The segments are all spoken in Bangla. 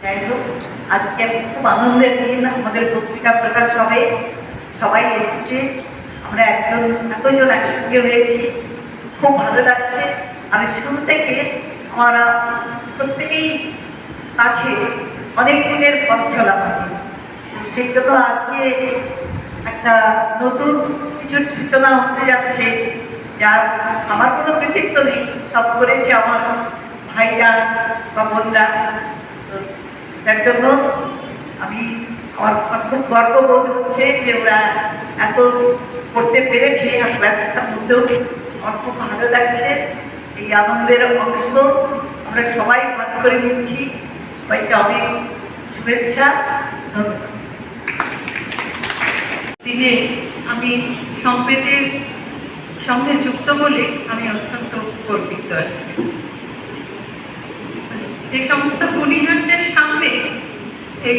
যাই হোক, আজকে খুব আনন্দের দিন। আমাদের পত্রিকা প্রকাশ হবে, সবাই এসেছে, আমরা এতজন একসঙ্গে হয়েছি, খুব ভালো লাগছে। আমি শুরু থেকে আমরা প্রত্যেকেই আছে, অনেক দিনের পথ চলা, সেই জন্য আজকে একটা নতুন কিছুর সূচনা হতে যাচ্ছে, যার আমার কোনো কৃতিত্ব নেই, সব করেছে আমার ভাইরা বা বোনরা। যার জন্য আমার খুব গর্ববোধ হচ্ছে যে ওরা এত করতে পেরেছে, আর ব্যস্ততার মধ্যেও আমার খুব ভালো লাগছে। এই আনন্দের অংশ আমরা সবাই ভাগ করে নিচ্ছি। সবাইকে অনেক শুভেচ্ছা, ধন্যবাদ। দিনে আমি সম্প্রীতির সঙ্গে যুক্ত বলে আমি অত্যন্ত গর্বিত আছি। যে সমস্ত গুণীজনদের সামনে এই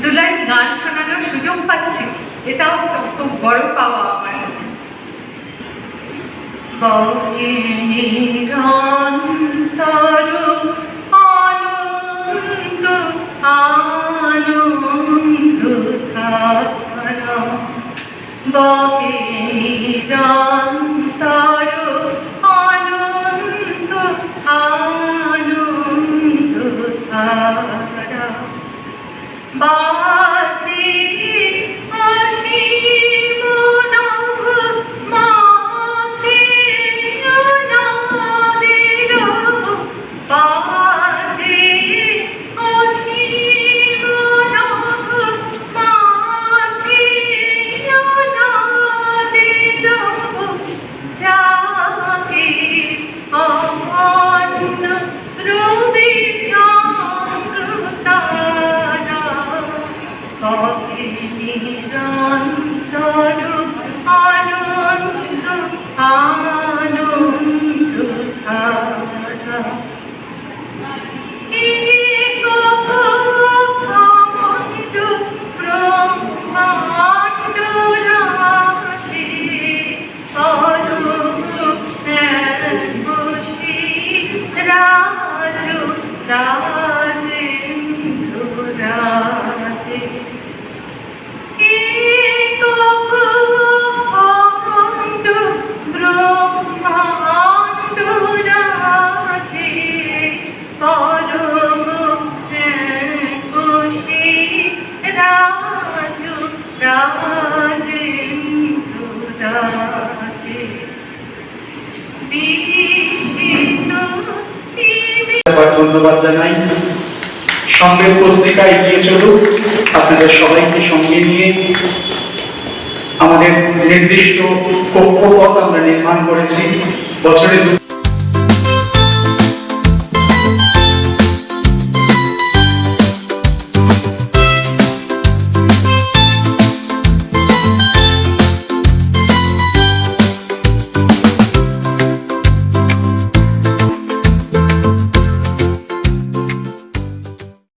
দুলাই গান শোনানোর সুযোগ পাচ্ছি, এটাও খুব বড় পাওয়া আমার কাছে। ধন্যবাদ জানাই। সংবেদ পত্রিকা এগিয়ে চলুক, আপনাদের সবাইকে সঙ্গে নিয়ে আমাদের নির্দিষ্ট কক্ষপথ আমরা নির্মাণ করেছি। বছরে